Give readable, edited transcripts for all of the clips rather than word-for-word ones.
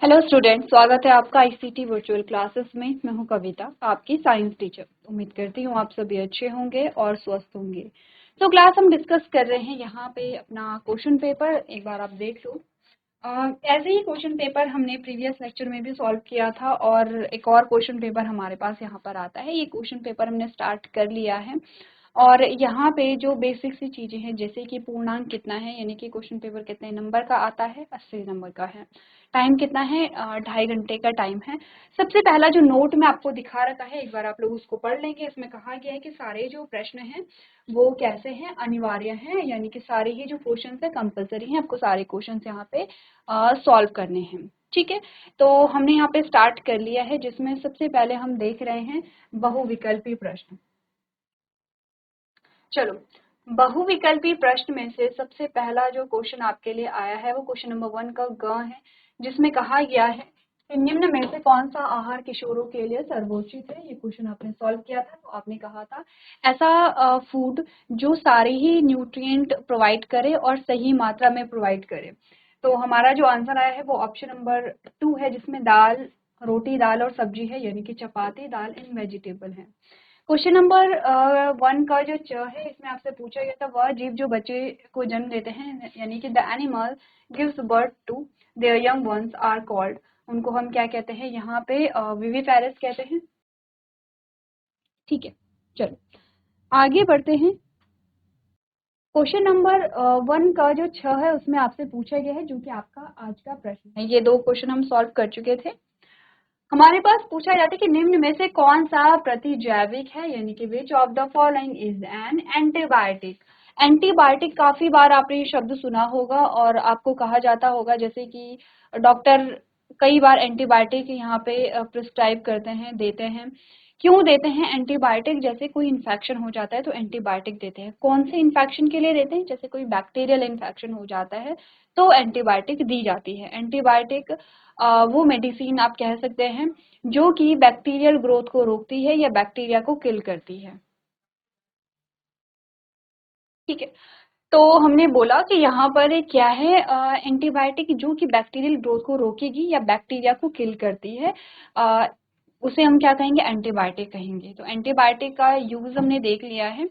Hello student, स्वागत है आपका आईसीटी वर्चुअल क्लासेस में। मैं हूं कविता, आपकी साइंस टीचर। उम्मीद करती हूं आप सभी अच्छे होंगे और स्वस्थ होंगे। तो क्लास हम डिस्कस कर रहे हैं यहाँ पे अपना क्वेश्चन पेपर। एक बार आप देख लो। ऐसे ही क्वेश्चन पेपर हमने प्रीवियस लेक्चर में भी सॉल्व किया था और एक और क्वेश्चन पेपर हमारे पास यहाँ पर आता है। ये क्वेश्चन पेपर हमने स्टार्ट कर लिया है और यहाँ पे जो बेसिक सी चीजें हैं जैसे कि पूर्णांक कितना है, यानी कि क्वेश्चन पेपर कितने नंबर का आता है, 80 नंबर का है। टाइम कितना है, 2.5 घंटे का टाइम है। सबसे पहला जो नोट में आपको दिखा रखा है, एक बार आप लोग उसको पढ़ लेंगे। इसमें कहा गया है कि सारे जो प्रश्न हैं वो कैसे हैं, अनिवार्य हैं, यानी कि सारे ही जो क्वेश्चन है कंपलसरी हैं। आपको सारे क्वेश्चन यहाँ पे सॉल्व करने हैं। ठीक है, तो हमने यहाँ पे स्टार्ट कर लिया है, जिसमें सबसे पहले हम देख रहे हैं बहुविकल्पी प्रश्न। चलो, बहुविकल्पी प्रश्न में से सबसे पहला जो क्वेश्चन आपके लिए आया है वो क्वेश्चन नंबर 1 का ग है, जिसमें कहा गया है कि निम्न में से कौन सा आहार किशोरों के लिए सर्वोचित है। ये क्वेश्चन आपने सॉल्व किया था, तो आपने कहा था ऐसा फूड जो सारे ही न्यूट्रिएंट प्रोवाइड करे और सही मात्रा में प्रोवाइड करे। तो हमारा जो आंसर आया है वो ऑप्शन नंबर 2 है, जिसमें दाल, रोटी, दाल और सब्जी है, यानी कि चपाती, दाल एंड वेजिटेबल है। क्वेश्चन नंबर 1 का जो च है, इसमें आपसे पूछा गया था वह जीव जो बच्चे को जन्म देते हैं, यानी कि the animal gives birth to their young ones are called. उनको हम क्या कहते हैं, यहाँ पे विविपेरस कहते हैं। ठीक है, चलो आगे बढ़ते हैं। क्वेश्चन नंबर 1 का जो छ है उसमें आपसे पूछा गया है, जो कि आपका आज का प्रश्न है। ये दो क्वेश्चन हम सॉल्व कर चुके थे। हमारे पास पूछा जाता है कि निम्न में से कौन सा प्रतिजैविक है, यानी कि which of the following is an antibiotic. Antibiotic काफी बार आपने ये शब्द सुना होगा और आपको कहा जाता होगा, जैसे कि डॉक्टर कई बार एंटीबायोटिक यहाँ पे प्रिस्क्राइब करते हैं, देते हैं। क्यों देते हैं एंटीबायोटिक? जैसे कोई इन्फेक्शन हो जाता है तो एंटीबायोटिक देते हैं। कौन से इन्फेक्शन के लिए देते हैं? जैसे कोई बैक्टीरियल इन्फेक्शन हो जाता है तो एंटीबायोटिक दी जाती है। एंटीबायोटिक वो मेडिसिन आप कह सकते हैं जो कि बैक्टीरियल ग्रोथ को रोकती है या बैक्टीरिया को किल करती है। ठीक है, तो हमने बोला कि यहाँ पर एक क्या है, एंटीबायोटिक जो कि बैक्टीरियल ग्रोथ को रोकेगी या बैक्टीरिया को किल करती है, अ, उसे हम क्या कहेंगे, एंटीबायोटिक कहेंगे। तो एंटीबायोटिक का यूज हमने देख लिया है।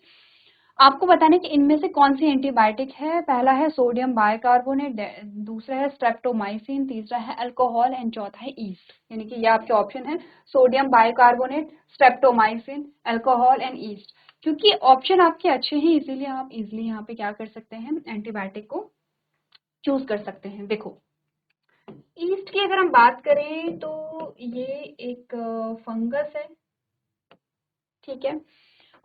आपको बताने कि इनमें से कौन सी एंटीबायोटिक है। पहला है सोडियम बाइकार्बोनेट, दूसरा है स्ट्रेप्टोमाइसिन, तीसरा है अल्कोहल एंड चौथा है ईस्ट। यानी कि ये आपके ऑप्शन है, sodium bicarbonate, streptomycin, alcohol and east. क्योंकि ऑप्शन आपके अच्छे हैं इसीलिए आप इजिली यहाँ पे क्या कर सकते हैं, एंटीबायोटिक को चूज कर सकते हैं। देखो, ईस्ट की अगर हम बात करें तो ये एक फंगस है। ठीक है,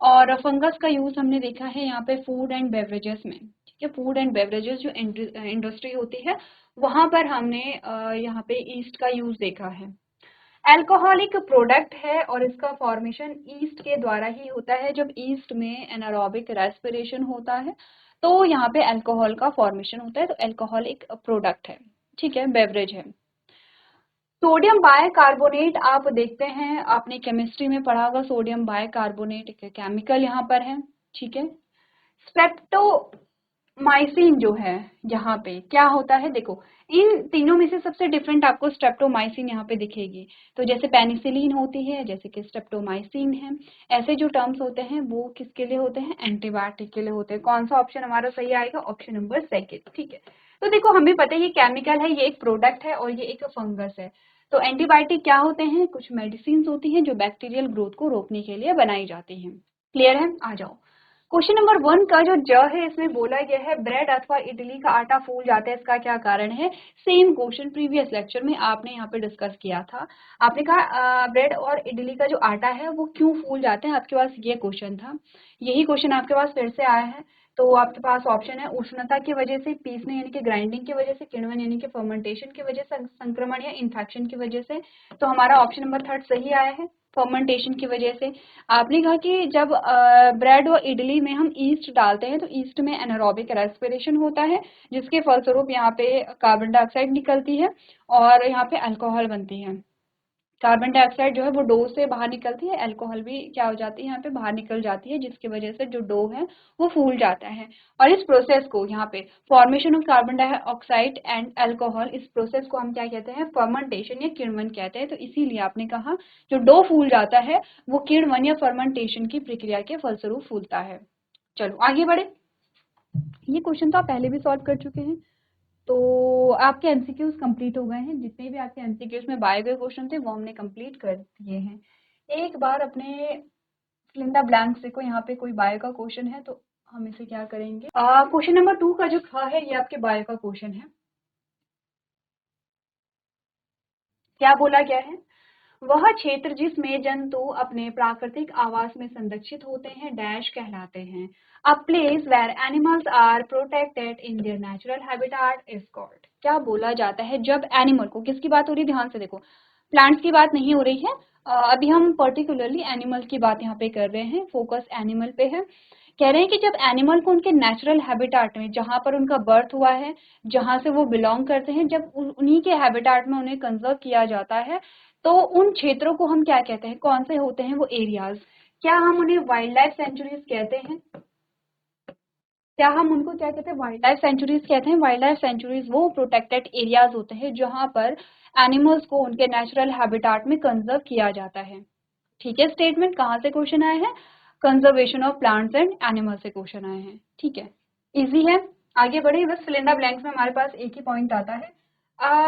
और फंगस का यूज हमने देखा है यहाँ पे फूड एंड बेवरेजेस में। ठीक है, फूड एंड बेवरेजेस जो इंडस्ट्री होती है वहां पर हमने यहाँ पे ईस्ट का यूज देखा है। अल्कोहलिक प्रोडक्ट है और इसका फॉर्मेशन ईस्ट के द्वारा ही होता है। जब ईस्ट में एनारोबिक रेस्पिरेशन होता है तो यहाँ पे अल्कोहल का फॉर्मेशन होता है, तो अल्कोहलिक प्रोडक्ट है। ठीक है, बेवरेज है। सोडियम बाइकार्बोनेट आप देखते हैं, आपने केमिस्ट्री में पढ़ा होगा, सोडियम बाइकार्बोनेट एक केमिकल यहाँ पर है। ठीक है, स्ट्रेप्टोमाइसिन जो है यहाँ पे क्या होता है, देखो इन तीनों में से सबसे डिफरेंट आपको स्ट्रेप्टोमाइसिन यहाँ पे दिखेगी। तो जैसे पेनिसिलिन होती है, जैसे कि स्ट्रेप्टोमाइसिन है। ऐसे जो टर्म्स होते हैं वो किसके लिए होते हैं, एंटीबायोटिक के लिए होते हैं। कौन सा ऑप्शन हमारा सही आएगा, ऑप्शन नंबर 2। ठीक है, तो देखो हमें पता है ये केमिकल है, ये एक प्रोडक्ट है और ये एक फंगस है। तो एंटीबायोटिक क्या होते हैं, कुछ मेडिसिन होती हैं जो बैक्टीरियल ग्रोथ को रोकने के लिए बनाई जाती हैं। क्लियर है, आ जाओ। क्वेश्चन नंबर 1 का जो ज है इसमें बोला गया है ब्रेड अथवा इडली का आटा फूल जाता है, इसका क्या कारण है। सेम क्वेश्चन प्रीवियस लेक्चर में आपने यहाँ पे डिस्कस किया था। आपने कहा ब्रेड और इडली का जो आटा है वो क्यों फूल जाते हैं, आपके पास ये क्वेश्चन था। यही क्वेश्चन आपके पास फिर से आया है। तो आपके पास ऑप्शन है उष्णता की वजह से, पीसने यानी कि ग्राइंडिंग की वजह से, किण्वन यानी कि फर्मेंटेशन की वजह से, संक्रमण या इन्फेक्शन की वजह से। तो हमारा ऑप्शन नंबर 3 सही आया है, फर्मेंटेशन की वजह से। आपने कहा कि जब ब्रेड और इडली में हम ईस्ट डालते हैं तो ईस्ट में एनारोबिक रेस्पिरेशन होता है, जिसके फलस्वरूप यहाँ पे कार्बन डाइऑक्साइड निकलती है और यहाँ पे अल्कोहल बनती है। कार्बन डाइऑक्साइड जो है वो डो से बाहर निकलती है, अल्कोहल भी क्या हो जाती है यहाँ पे बाहर निकल जाती है, जिसकी वजह से जो डो है वो फूल जाता है। और इस प्रोसेस को यहाँ पे formation of carbon dioxide and alcohol, इस प्रोसेस को हम क्या कहते हैं, फर्मेंटेशन या किण्वन कहते हैं। तो इसीलिए आपने कहा जो डो फूल जाता है वो किण्वन या फर्मेंटेशन की प्रक्रिया के फलस्वरूप फूलता है। चलो आगे बढ़े। ये क्वेश्चन तो आप पहले भी सॉल्व कर चुके हैं। तो आपके एमसीक्यूज कंप्लीट हो गए हैं, जितने भी आपके एमसीक्यूज में बाय गए क्वेश्चन थे वो हमने कंप्लीट कर दिए हैं। एक बार अपने फिल ब्लैंक्स देखो, यहाँ पे कोई बायो का क्वेश्चन है तो हम इसे क्या करेंगे, क्वेश्चन नंबर 2 का जो ख है ये आपके बायो का क्वेश्चन है। क्या बोला गया है, वह क्षेत्र जिसमें जंतु अपने प्राकृतिक आवास में संरक्षित होते हैं डैश कहलाते हैं। A place where animals are protected in their natural habitat is called. क्या बोला जाता है जब एनिमल को, किसकी बात हो रही है, ध्यान से देखो, प्लांट्स की बात नहीं हो रही है, अभी हम पर्टिकुलरली एनिमल की बात यहाँ पे कर रहे हैं, फोकस एनिमल पे है। कह रहे हैं कि जब एनिमल को उनके नेचुरल हैबिटेट में, जहाँ पर उनका बर्थ हुआ है, जहाँ से वो बिलोंग करते हैं, जब उन्हीं के हैबिटेट में उन्हें कंजर्व किया जाता है तो उन क्षेत्रों को हम क्या कहते हैं, कौन से होते हैं वो एरियाज। क्या हम उन्हें वाइल्ड लाइफ सेंचुरीज कहते हैं, क्या हम उनको क्या कहते हैं, वाइल्ड लाइफ सेंचुरीज कहते हैं। वाइल्ड लाइफ सेंचुरीज वो प्रोटेक्टेड एरियाज होते हैं जहां पर एनिमल्स को उनके नेचुरल हैबिटेट में कंजर्व किया जाता है। ठीक है, स्टेटमेंट कहाँ से क्वेश्चन आए हैं, conservation of plants and animals से क्वेश्चन आए हैं। ठीक है, इजी है, आगे बढ़े। बस फिल ब्लैंक्स में हमारे पास एक ही पॉइंट आता है।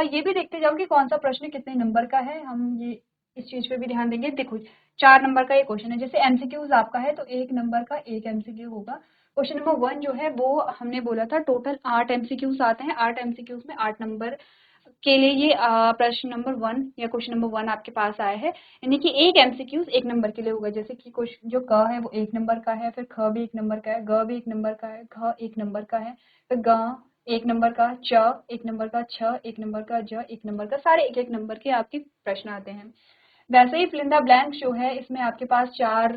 ये भी देखते जाओ कि कौन सा प्रश्न कितने नंबर का है, हम ये इस चीज पे भी ध्यान देंगे। देखो 4 नंबर का ये क्वेश्चन है, जैसे एमसीक्यूज आपका है तो 1 नंबर का एक एमसीक्यू होगा। क्वेश्चन नंबर 1 जो है वो हमने बोला था टोटल 8 एमसीक्यूज आते हैं, 8 एमसीक्यूज में 8 नंबर के लिए ये प्रश्न नंबर 1 या क्वेश्चन नंबर 1 आपके पास आया है, यानी कि एक एमसीक्यूज 1 नंबर के लिए होगा। जैसे कि क्वेश्चन जो क है वो 1 नंबर का है, फिर ख भी 1 नंबर का है, ग भी 1 नंबर का है, घ 1 नंबर का है, फिर ग 1 नंबर का, च 1 नंबर का, छ 1 नंबर का, ज 1 नंबर का, सारे 1-1 नंबर के आपके प्रश्न आते हैं। वैसे ही फिल इन द ब्लैंक जो है इसमें आपके पास 4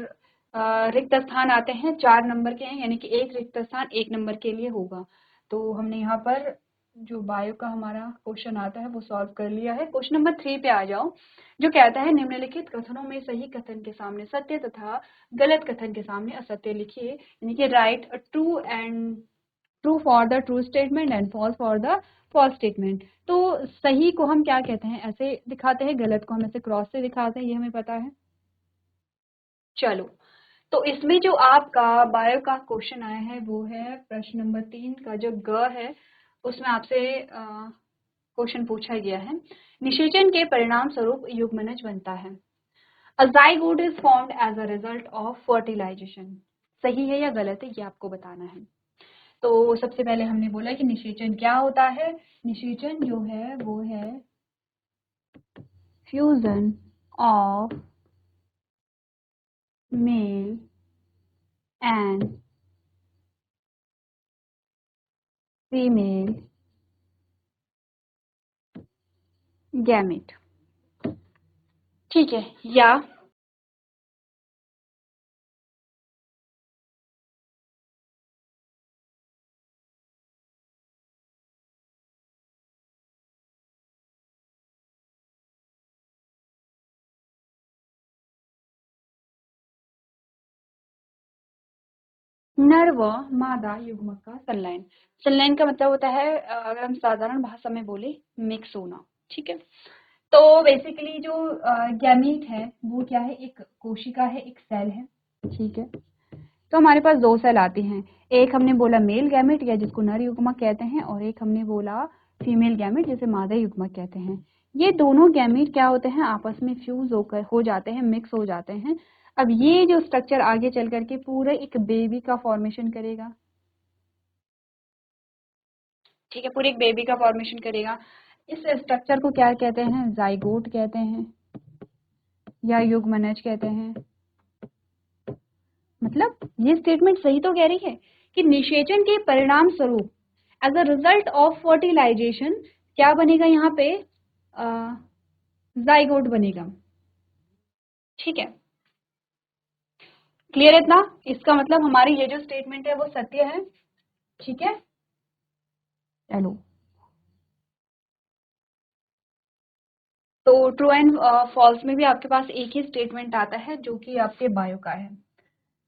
रिक्त स्थान आते हैं, 4 नंबर के हैं, यानी कि एक रिक्त स्थान 1 नंबर के लिए होगा। तो हमने यहाँ पर जो बायो का हमारा क्वेश्चन आता है वो सॉल्व कर लिया है। क्वेश्चन नंबर 3 पे आ जाओ, जो कहता है निम्नलिखित कथनों में सही कथन के सामने सत्य तथा गलत कथन के सामने असत्य लिखिए, यानी कि right true for the true statement and false for the false statement. तो सही को हम क्या कहते हैं, ऐसे दिखाते हैं, गलत को हम ऐसे क्रॉस से दिखाते हैं, ये हमें पता है। चलो, तो इसमें जो आपका बायो का क्वेश्चन आया है वो है प्रश्न नंबर 3 का जो ग है, उसमें आपसे क्वेश्चन पूछा गया है, निषेचन के परिणाम स्वरूप युग्मनज बनता है। A zygote is formed as a result of fertilisation. सही है या गलत है ये आपको बताना है। तो सबसे पहले हमने बोला कि निषेचन क्या होता है, निषेचन जो है वो है fusion of male and female gamete. ठीक है, या नर व मादा युग्मक का संलयन। संलयन का मतलब होता है अगर हम साधारण भाषा में बोले मिक्स होना। ठीक है, तो बेसिकली जो गैमीट है वो क्या है, एक कोशिका है, एक सेल है। ठीक है, तो हमारे पास 2 सेल आती हैं, एक हमने बोला मेल गैमेट या जिसको नर युग्मक कहते हैं, और एक हमने बोला फीमेल गैमेट जिसे मादा युग्मक कहते हैं। ये दोनों गैमेट क्या होते हैं, आपस में फ्यूज होकर हो जाते हैं, मिक्स हो जाते हैं। अब ये जो स्ट्रक्चर आगे चल करके पूरे एक बेबी का फॉर्मेशन करेगा। ठीक है, पूरे एक बेबी का फॉर्मेशन करेगा। इस स्ट्रक्चर को क्या कहते हैं, जाइगोट कहते हैं या युग्मनज कहते हैं। मतलब ये स्टेटमेंट सही तो कह रही है कि निषेचन के परिणाम स्वरूप as a result of fertilisation क्या बनेगा, यहाँ पे जाइगोट बनेगा। ठीक है, क्लियर है इतना, इसका मतलब हमारी ये जो स्टेटमेंट है वो सत्य है। ठीक है, चलो, तो ट्रू एंड फॉल्स में भी आपके पास एक ही स्टेटमेंट आता है जो कि आपके बायो का है।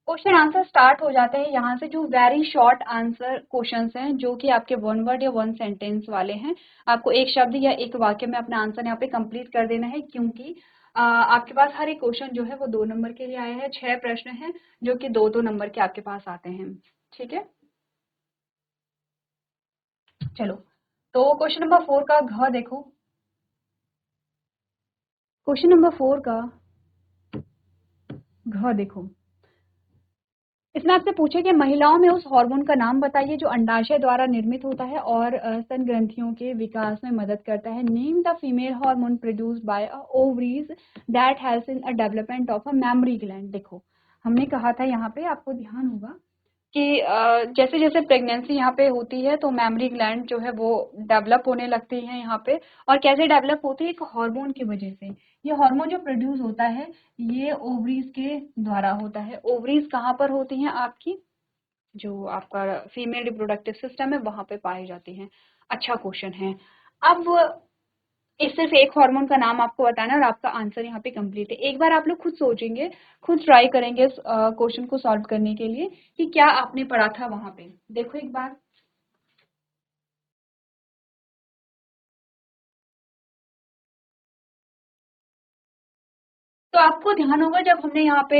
क्वेश्चन आंसर स्टार्ट हो जाते हैं यहाँ से, जो वेरी शॉर्ट आंसर क्वेश्चंस हैं जो कि आपके वन वर्ड या वन सेंटेंस वाले हैं। आपको एक शब्द या एक वाक्य में अपना आंसर यहाँ पे कंप्लीट कर देना है, क्योंकि आपके पास हर एक क्वेश्चन जो है वो 2 नंबर के लिए आया है। 6 प्रश्न हैं जो कि 2-2 नंबर के आपके पास आते हैं। ठीक है, चलो तो क्वेश्चन नंबर 4 का घ देखो। क्वेश्चन नंबर 4 का घ देखो। इसमें आपसे पूछे कि महिलाओं में उस हार्मोन का नाम बताइए जो अंडाशय द्वारा निर्मित होता है और स्तन ग्रंथियों के विकास में मदद करता है। Name the female hormone produced by ovaries that helps in a development of a memory gland. देखो, हमने कहा था यहाँ पे, आपको ध्यान होगा कि जैसे जैसे प्रेगनेंसी यहाँ पे होती है तो मेमोरी ग्लैंड जो है वो डेवलप होने लगती है यहाँ पे। और कैसे डेवलप होती है? एक हार्मोन की वजह से। ये हार्मोन जो प्रोड्यूस होता है ये ओवरीज के द्वारा होता है। ओवरीज कहाँ पर होती हैं? आपकी जो आपका फीमेल रिप्रोडक्टिव सिस्टम है वहां पे पाई जाती हैं। अच्छा क्वेश्चन है। अब इस सिर्फ एक हार्मोन का नाम आपको बताना है और आपका आंसर यहाँ पे कंप्लीट है। एक बार आप लोग खुद सोचेंगे, खुद ट्राई करेंगे इस क्वेश्चन को सॉल्व करने के लिए कि क्या आपने पढ़ा था वहां पे। देखो एक बार, तो आपको ध्यान होगा जब हमने यहाँ पे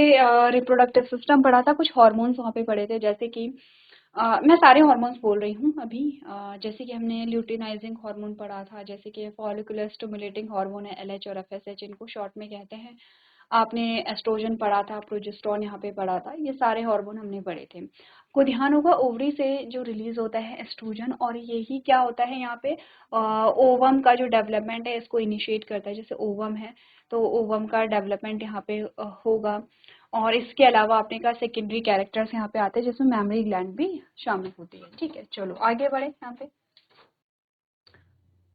रिप्रोडक्टिव सिस्टम पढ़ा था, कुछ हार्मोन्स वहाँ पे पढ़े थे, जैसे कि मैं सारे हार्मोन्स बोल रही हूँ अभी। जैसे कि हमने ल्यूटिनाइजिंग हार्मोन पढ़ा था, जैसे कि फॉलिकुलर स्टिमुलेटिंग हार्मोन है एलएच और एफएसएच, इनको शॉर्ट में कहते हैं। आपने एस्ट्रोजन पढ़ा था, प्रोजेस्टेरॉन यहाँ पे पढ़ा था, ये सारे हार्मोन हमने पढ़े थे। को ध्यान होगा ओवरी से जो रिलीज होता है एस्ट्रोजन, और यही क्या होता है यहाँ पे ओवम का जो डेवलपमेंट है इसको इनिशिएट करता है। जैसे ओवम है तो ओवम का डेवलपमेंट यहाँ पे होगा। और इसके अलावा आपने कहा सेकेंडरी कैरेक्टर्स यहाँ पे आते हैं जिसमें मेमोरी ग्लैंड भी शामिल होती है। ठीक है, चलो आगे बढ़े यहाँ पे।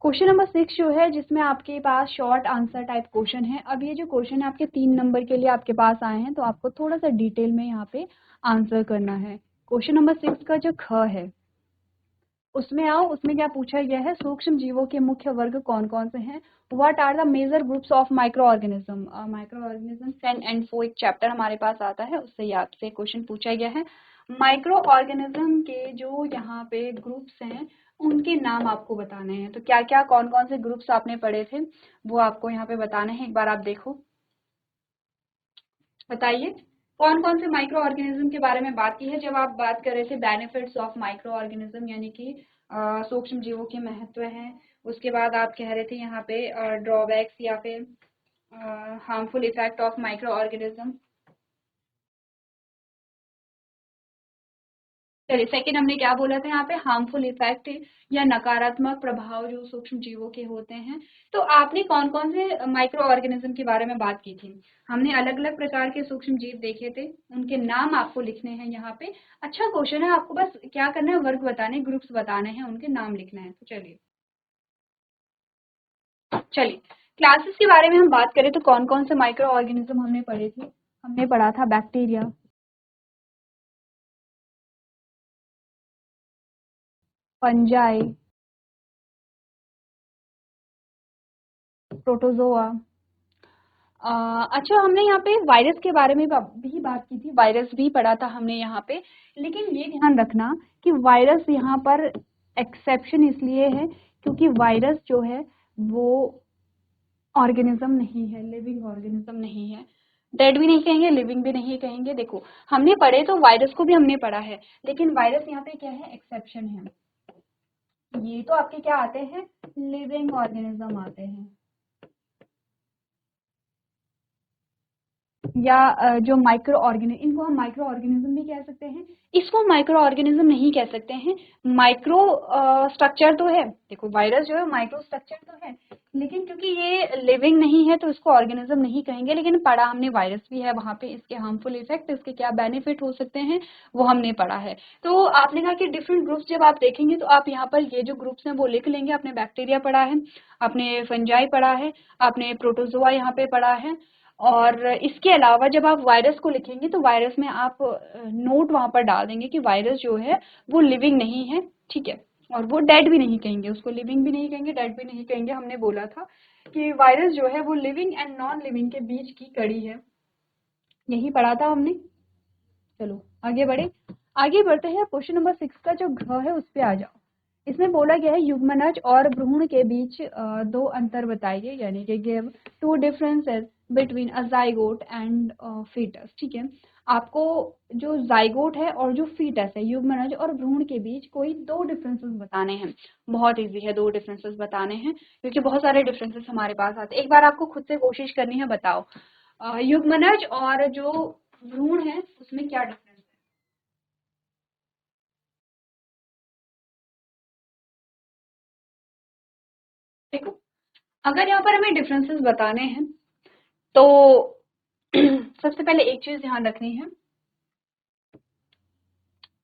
क्वेश्चन नंबर 6 जो है जिसमें आपके पास शॉर्ट आंसर टाइप क्वेश्चन है। अब ये जो क्वेश्चन है आपके 3 नंबर के लिए आपके पास आए हैं, तो आपको थोड़ा सा डिटेल में यहाँ पे आंसर करना है। क्वेश्चन नंबर 6 का जो ख है उसमें आओ, उसमें क्या पूछा गया है? सूक्ष्म जीवों के मुख्य वर्ग कौन कौन से हैं? What are the major groups of microorganism? Microorganism 10 and 4 एक चैप्टर हमारे पास आता है, उससे ही आपसे क्वेश्चन पूछा गया है। माइक्रो ऑर्गेनिज्म के जो यहाँ पे ग्रुप्स हैं उनके नाम आपको बताने हैं। तो क्या क्या कौन कौन से ग्रुप्स आपने पढ़े थे वो आपको यहाँ पे बताने हैं। एक बार आप देखो, बताइए कौन कौन से माइक्रो ऑर्गेनिज्म के बारे में बात की है जब आप बात कर रहे थे बेनिफिट्स ऑफ माइक्रो ऑर्गेनिज्म, यानी कि सूक्ष्म जीवों के महत्व हैं। उसके बाद आप कह रहे थे यहाँ पे ड्रॉबैक्स या फिर harmful effect of micro organism. चलिए, सेकंड हमने क्या बोला था यहाँ पे? हार्मफुल इफेक्ट या नकारात्मक प्रभाव जो सूक्ष्म जीवों के होते हैं। तो आपने कौन कौन से माइक्रो ऑर्गेनिज्म के बारे में बात की थी? हमने अलग अलग प्रकार के सूक्ष्म जीव देखे थे, उनके नाम आपको लिखने हैं यहाँ पे। अच्छा क्वेश्चन है, आपको बस क्या करना है? वर्ग बताने, ग्रुप्स बताने हैं, उनके नाम लिखना है। तो चलिए चलिए क्लासेस के बारे में हम बात करें तो कौन कौन से माइक्रो ऑर्गेनिज्म हमने पढ़े थे? हमने पढ़ा था बैक्टीरिया, फंजाई, प्रोटोजोआ। अच्छा, हमने यहाँ पे वायरस के बारे में भी बात की थी, वायरस भी पढ़ा था हमने यहाँ पे। लेकिन ये ध्यान रखना कि वायरस यहाँ पर एक्सेप्शन इसलिए है क्योंकि वायरस जो है वो ऑर्गेनिज्म नहीं है, लिविंग ऑर्गेनिज्म नहीं है। डेड भी नहीं कहेंगे, लिविंग भी नहीं कहेंगे। देखो, हमने पढ़े तो वायरस को भी हमने पढ़ा है, लेकिन वायरस यहाँ पे क्या है? एक्सेप्शन है। ये तो आपके क्या आते हैं? लिविंग ऑर्गेनिज्म आते हैं। या जो माइक्रो ऑर्गेनिज्म, इनको हम माइक्रो ऑर्गेनिज्म भी कह सकते हैं, इसको माइक्रो ऑर्गेनिज्म नहीं कह सकते हैं। माइक्रो स्ट्रक्चर तो है, देखो वायरस जो है माइक्रो स्ट्रक्चर तो है, लेकिन क्योंकि ये लिविंग नहीं है तो इसको ऑर्गेनिज्म नहीं कहेंगे। लेकिन पढ़ा हमने, वायरस भी है वहाँ पे, इसके हार्मफुल इफेक्ट, इसके क्या बेनिफिट हो सकते हैं वो हमने पढ़ा है। तो आपने कहा कि डिफरेंट ग्रुप्स जब आप देखेंगे तो आप यहाँ पर ये जो ग्रुप्स हैं वो लिख लेंगे। आपने बैक्टीरिया पढ़ा है, आपने फंजाई पढ़ा है, आपने प्रोटोजोआ यहाँ पे पढ़ा है। और इसके अलावा जब आप वायरस को लिखेंगे तो वायरस में आप नोट वहां पर डाल देंगे कि वायरस जो है वो लिविंग नहीं है। ठीक है, और वो डेड भी नहीं कहेंगे, उसको लिविंग भी नहीं कहेंगे, डेड भी नहीं कहेंगे। हमने बोला था कि वायरस जो है वो लिविंग एंड नॉन लिविंग के बीच की कड़ी है, यही पढ़ा था हमने। चलो आगे बढ़े, आगे बढ़ते हैं। क्वेश्चन नंबर 6 का जो घ है उस पे आ जाओ। इसमें बोला गया है युग्मनज और भ्रूण के बीच दो अंतर बताइए, यानी कि give two differences between a zygote and foetus. ठीक है, आपको जो जाइगोट है और जो फीटस है, युग्मनज और भ्रूण के बीच कोई दो डिफरेंसेस बताने हैं। बहुत इजी है दो डिफरेंसेस बताने हैं, क्योंकि बहुत सारे डिफरेंसेस हमारे पास आते हैं। एक बार आपको खुद से कोशिश करनी है, बताओ युग्मनज और जो भ्रूण है उसमें क्या डिफरेंस है। देखो, अगर यहाँ पर हमें डिफरेंसेस बताने हैं तो सबसे पहले एक चीज ध्यान रखनी है,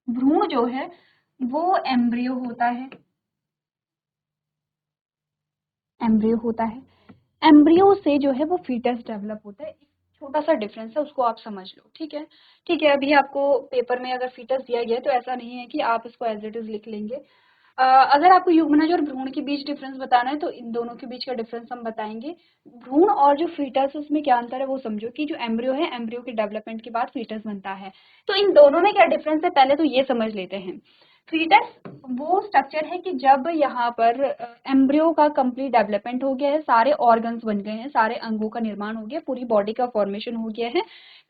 भ्रूण जो है वो एम्ब्रियो होता है, एम्ब्रियो होता है, एम्ब्रियो से जो है वो फीटस डेवलप होता है। एक छोटा सा डिफरेंस है, उसको आप समझ लो। ठीक है, ठीक है। अभी आपको पेपर में अगर फीटस दिया गया है तो ऐसा नहीं है कि आप इसको एज इट इज लिख लेंगे। अगर आपको युग्मनज और भ्रूण के बीच डिफरेंस बताना है तो इन दोनों के बीच का डिफरेंस हम बताएंगे। भ्रूण और जो फीटस है उसमें क्या अंतर है वो समझो, कि जो एम्ब्रियो है, एम्ब्रियो के डेवलपमेंट के बाद फीटस बनता है। तो इन दोनों में क्या डिफरेंस है पहले तो ये समझ लेते हैं। फीटस वो स्ट्रक्चर है कि जब यहाँ पर एम्ब्रियो का कंप्लीट डेवलपमेंट हो गया है, सारे ऑर्गन्स बन गए हैं, सारे अंगों का निर्माण हो गया, पूरी बॉडी का फॉर्मेशन हो गया है,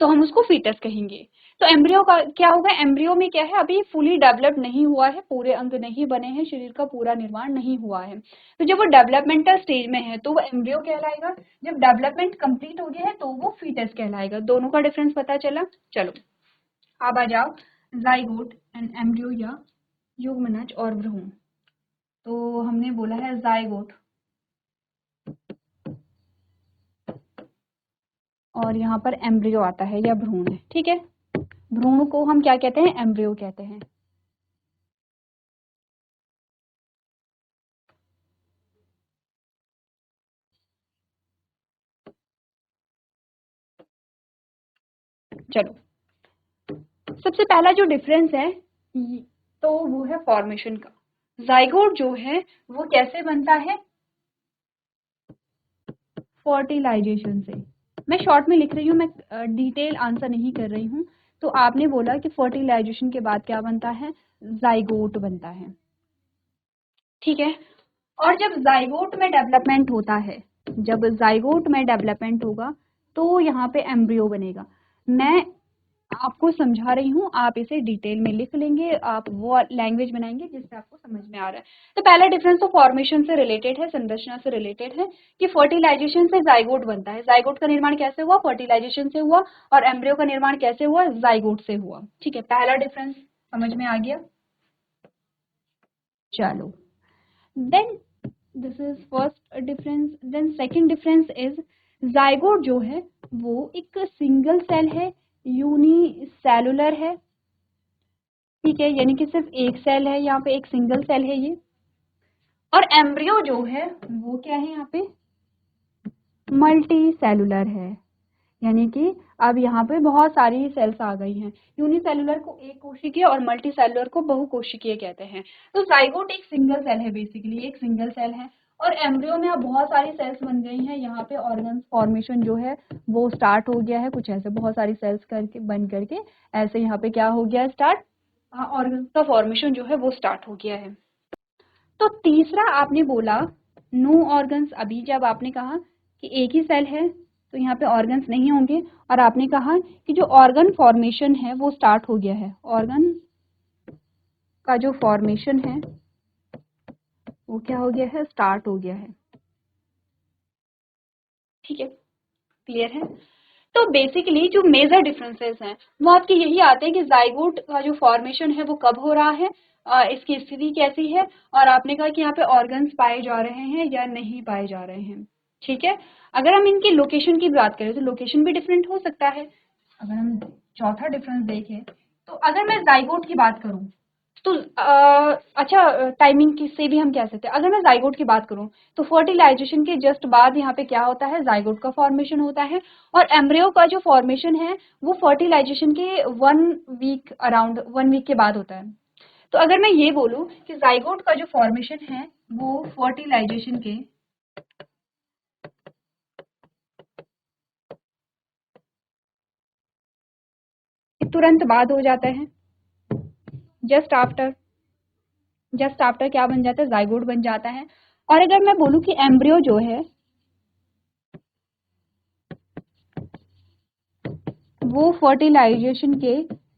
तो हम उसको फीटस कहेंगे। तो एम्ब्रियो का क्या होगा, एम्ब्रियो में क्या है, अभी फुली डेवलप नहीं हुआ है, पूरे अंग नहीं बने हैं, शरीर का पूरा निर्माण नहीं हुआ है। तो जब वो डेवलपमेंटल स्टेज में है तो वो एम्ब्रियो कहलाएगा, जब डेवलपमेंट कंप्लीट हो गया है तो वो फीटस कहलाएगा। दोनों का डिफरेंस पता चला। चलो अब आ जाओ जाइगोट एंड एम्ब्रियो या युग्मनज और भ्रूण। तो हमने बोला है जाइगोट और यहाँ पर एम्ब्रियो आता है या भ्रूण है। ठीक है, भ्रूण को हम क्या कहते हैं, एम्ब्रियो कहते हैं। चलो सबसे पहला जो डिफरेंस है तो वो है फॉर्मेशन का। जाइगोट जो है वो कैसे बनता है, फर्टिलाइजेशन से। मैं शॉर्ट में लिख रही हूँ, मैं डिटेल आंसर नहीं कर रही हूँ। तो आपने बोला कि फर्टिलाइजेशन के बाद क्या बनता है, जाइगोट बनता है। ठीक है, और जब जाइगोट में डेवलपमेंट होता है, जब जाइगोट में डेवलपमेंट होगा तो यहाँ पे एम्ब्रियो बनेगा। मैं आपको समझा रही हूँ, आप इसे डिटेल में लिख लेंगे, आप वो लैंग्वेज बनाएंगे जिससे आपको समझ में आ रहा है। तो पहला डिफरेंस तो फॉर्मेशन से रिलेटेड है, संरचना से रिलेटेड है, कि फर्टिलाइजेशन से जाइगोट बनता है। जाइगोट का निर्माण कैसे हुआ, फर्टिलाइजेशन से हुआ, और एम्ब्रियो का निर्माण कैसे हुआ, जाइगोट से हुआ। ठीक है, पहला डिफरेंस समझ में आ गया। चलो then this is first difference. Then second difference is zygote जो है वो एक सिंगल सेल है, यूनिसेलुलर है। ठीक है, यानी कि सिर्फ एक सेल है, यहाँ पे एक सिंगल सेल है ये। और एम्ब्रियो जो है वो क्या है, यहाँ पे मल्टी सेलुलर है, यानी कि अब यहाँ पे बहुत सारी सेल्स आ गई हैं। यूनिसेलुलर को एक कोशिकीय और मल्टी सेलुलर को बहुकोशिकीय कहते हैं। तो जाइगोट एक सिंगल सेल है, बेसिकली एक सिंगल सेल है। और एम्ब्रियो में अब बहुत सारी सेल्स बन गई हैं, यहाँ पे ऑर्गन फॉर्मेशन जो है वो स्टार्ट हो गया है, कुछ ऐसे बहुत सारी सेल्स करके बन करके ऐसे यहाँ पे क्या हो गया स्टार्ट, ऑर्गन का फॉर्मेशन जो है वो स्टार्ट हो गया है। तो तीसरा आपने बोला नो ऑर्गन्स। अभी जब आपने कहा कि एक ही सेल है तो यहाँ पे ऑर्गन्स नहीं होंगे, और आपने कहा कि जो ऑर्गन फॉर्मेशन है वो स्टार्ट हो गया है, ऑर्गन का जो फॉर्मेशन है वो क्या हो गया है, स्टार्ट हो गया है। ठीक है, क्लियर है। तो बेसिकली जो मेजर डिफरेंसेस हैं वो आपके यही आते हैं कि जाइगोट का जो फॉर्मेशन है वो कब हो रहा है, इसकी स्थिति कैसी है, और आपने कहा कि यहाँ पे ऑर्गन्स पाए जा रहे हैं या नहीं पाए जा रहे हैं। ठीक है, अगर हम इनकी लोकेशन की बात करें तो लोकेशन भी डिफरेंट हो सकता है। अगर हम चौथा डिफरेंस देखें तो अगर मैं जाइगोट की बात करूं तो अच्छा टाइमिंग की से भी हम कह सकते हैं। अगर मैं जाइगोट की बात करूं तो फर्टिलाइजेशन के जस्ट बाद यहाँ पे क्या होता है, जाइगोट का फॉर्मेशन होता है, और एम्ब्रियो का जो फॉर्मेशन है वो फर्टिलाइजेशन के 1 वीक, अराउंड 1 वीक के बाद होता है। तो अगर मैं ये बोलूं कि जाइगोट का जो फॉर्मेशन है वो फर्टिलाइजेशन के तुरंत बाद हो जाता है, जस्ट आफ्टर क्या बन जाता है, जाइगोट बन जाता है। और अगर मैं बोलूं कि एम्ब्रियो जो है वो फर्टिलाइजेशन के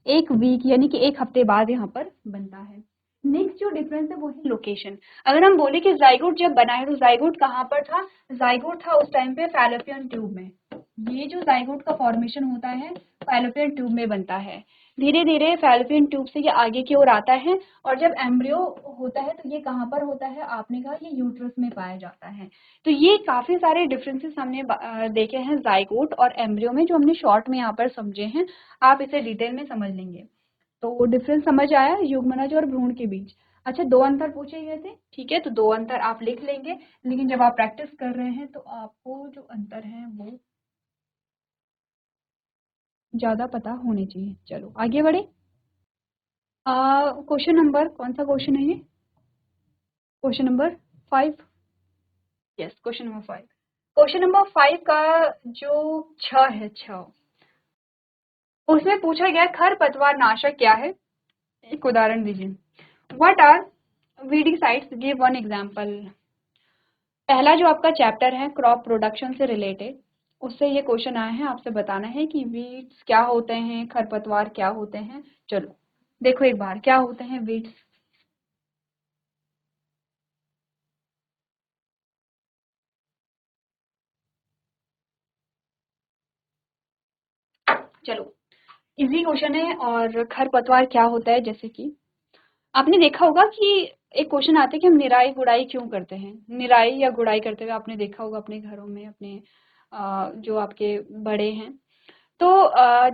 एक वीक यानी कि एक हफ्ते बाद यहाँ पर बनता है। नेक्स्ट जो डिफरेंस है वो है लोकेशन। अगर हम बोले कि जाइगोट जब बना है तो जाइगोट कहाँ पर था, जाइगोट था उस टाइम पे फैलोपियन ट्यूब में। ये जो जाइगोट का फॉर्मेशन होता है फैलोपियन ट्यूब में बनता है। धीरे धीरे फैलोपियन ट्यूब से ये आगे की ओर आता है और जब एम्ब्रियो होता है तो ये कहाँ पर होता है, आपने कहा ये यूट्रस में पाया जाता है। तो ये काफी सारे डिफरेंसेस हमने देखे हैं जाइगोट और एम्ब्रियो में, जो हमने शॉर्ट में यहाँ पर समझे हैं। आप इसे डिटेल में समझ लेंगे। तो डिफरेंस समझ आया युग्मनज और भ्रूण के बीच। अच्छा, दो अंतर पूछे गए थे, ठीक है, तो दो अंतर आप लिख लेंगे, लेकिन जब आप प्रैक्टिस कर रहे हैं तो आपको जो अंतर है वो ज्यादा पता होने चाहिए। चलो आगे बढ़े। क्वेश्चन नंबर कौन सा क्वेश्चन है ये, question number 5। Yes, question number 5। Question number 5 का जो 6 है, 6, उसमें पूछा गया खरपतवार नाशक क्या है, एक उदाहरण दीजिए। What are weedicides, give one example. पहला जो आपका चैप्टर है क्रॉप प्रोडक्शन से रिलेटेड, उससे ये क्वेश्चन आया है, आपसे बताना है कि वीड्स क्या होते हैं, खरपतवार क्या होते हैं। चलो देखो एक बार, क्या होते हैं वीड्स। चलो इजी क्वेश्चन है। और खरपतवार क्या होता है, जैसे कि आपने देखा होगा कि एक क्वेश्चन आता है कि हम निराई गुड़ाई क्यों करते हैं, निराई या गुड़ाई करते हुए आपने देखा होगा अपने घरों में, अपने जो आपके बड़े हैं। तो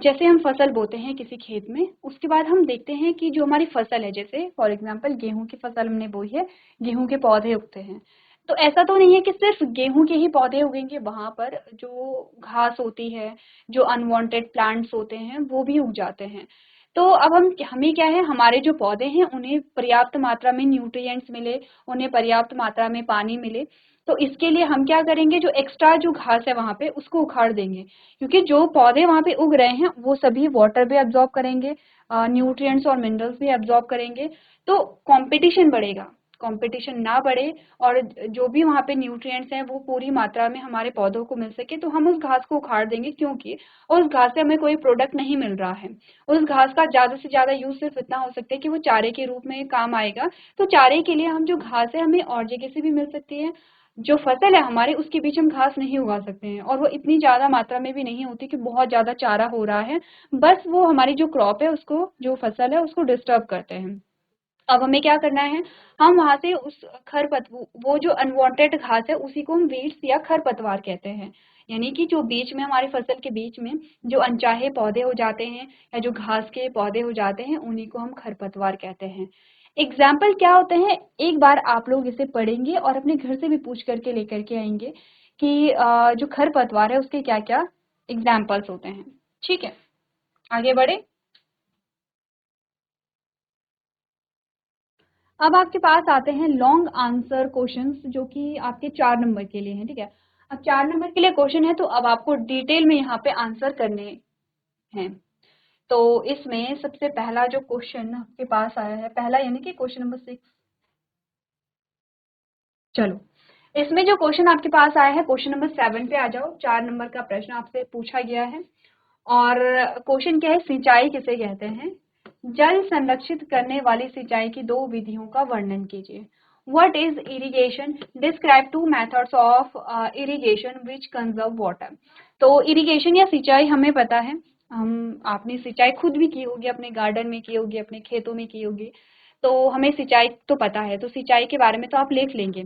जैसे हम फसल बोते हैं किसी खेत में, उसके बाद हम देखते हैं कि जो हमारी फसल है, जैसे फॉर एग्जांपल गेहूं की फसल हमने बोई है, गेहूं के पौधे उगते हैं। तो ऐसा तो नहीं है कि सिर्फ गेहूं के ही पौधे उगेंगे, वहां पर जो घास होती है, जो अनवांटेड प्लांट्स होते हैं वो भी उग जाते हैं। तो अब हम हमें क्या है, हमारे जो पौधे हैं उन्हें पर्याप्त मात्रा में न्यूट्रिएंट्स मिले, उन्हें पर्याप्त मात्रा में पानी मिले। तो इसके लिए हम क्या करेंगे, जो एक्स्ट्रा जो घास है वहां पे उसको उखाड़ देंगे, क्योंकि जो पौधे वहां पे उग रहे हैं वो सभी वाटर भी एब्जॉर्ब करेंगे, न्यूट्रिएंट्स और मिनरल्स भी एब्जॉर्ब करेंगे। तो कंपटीशन बढ़ेगा, कंपटीशन ना बढ़े और जो भी वहां पे न्यूट्रिएंट्स हैं वो पूरी मात्रा में हमारे पौधों को मिल सके, तो हम उस घास को उखाड़ देंगे, क्योंकि उस घास से हमें कोई प्रोडक्ट नहीं मिल रहा है। उस घास का ज्यादा से ज्यादा यूज सिर्फ इतना हो सकता है कि वो चारे के रूप में काम आएगा। तो चारे के लिए हम जो घास है हमें और जगह से भी मिल सकती है, जो फसल है हमारे उसके बीच हम घास नहीं उगा सकते हैं, और वो इतनी ज्यादा मात्रा में भी नहीं होती कि बहुत ज्यादा चारा हो रहा है, बस वो हमारी जो क्रॉप है उसको, जो फसल है उसको डिस्टर्ब करते हैं। अब हमें क्या करना है, हम वहां से उस वो जो अनवांटेड घास है उसी को हम वीड्स या खरपतवार कहते हैं। यानी कि जो बीच में हमारी फसल के बीच में जो अनचाहे पौधे हो जाते हैं या जो घास के पौधे हो जाते हैं उन्हीं को हम खरपतवार कहते हैं। एग्जाम्पल क्या होते हैं, एक बार आप लोग इसे पढ़ेंगे और अपने घर से भी पूछ करके लेकर के आएंगे कि जो खरपतवार है उसके क्या क्या एग्जाम्पल्स होते हैं। ठीक है, आगे बढ़े। अब आपके पास आते हैं लॉन्ग आंसर क्वेश्चंस, जो कि आपके 4 नंबर के लिए हैं, ठीक है। अब 4 नंबर के लिए क्वेश्चन है तो अब आपको डिटेल में यहाँ पे आंसर करने हैं। तो इसमें सबसे पहला जो क्वेश्चन आपके पास आया है, पहला यानी कि क्वेश्चन नंबर 6। चलो इसमें जो क्वेश्चन आपके पास आया है, क्वेश्चन नंबर 7 पे आ जाओ। 4 नंबर का प्रश्न आपसे पूछा गया है और क्वेश्चन क्या है, सिंचाई किसे कहते हैं, जल संरक्षित करने वाली सिंचाई की दो विधियों का वर्णन कीजिए। What is irrigation, describe two methods of irrigation which conserve water. तो इरिगेशन या सिंचाई हमें पता है, हम आपने सिंचाई खुद भी की होगी, अपने गार्डन में की होगी, अपने खेतों में की होगी, तो हमें सिंचाई तो पता है, तो सिंचाई के बारे में तो आप लिख लेंगे।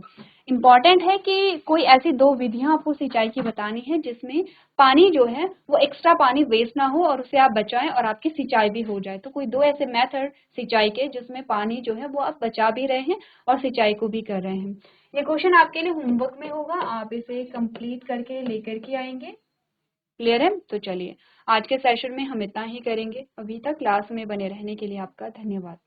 इम्पॉर्टेंट है कि कोई ऐसी दो विधियां आपको सिंचाई की बतानी है जिसमें पानी जो है वो एक्स्ट्रा पानी वेस्ट ना हो और उसे आप बचाएं और आपकी सिंचाई भी हो जाए। तो कोई दो ऐसे मेथड सिंचाई के जिसमें पानी जो है वो आप बचा भी रहे हैं और सिंचाई को भी कर रहे हैं। ये क्वेश्चन आपके लिए होमवर्क में होगा, आप इसे कंप्लीट करके लेकर के आएंगे। क्लियर है? तो चलिए आज के सेशन में हम इतना ही करेंगे। अभी तक क्लास में बने रहने के लिए आपका धन्यवाद।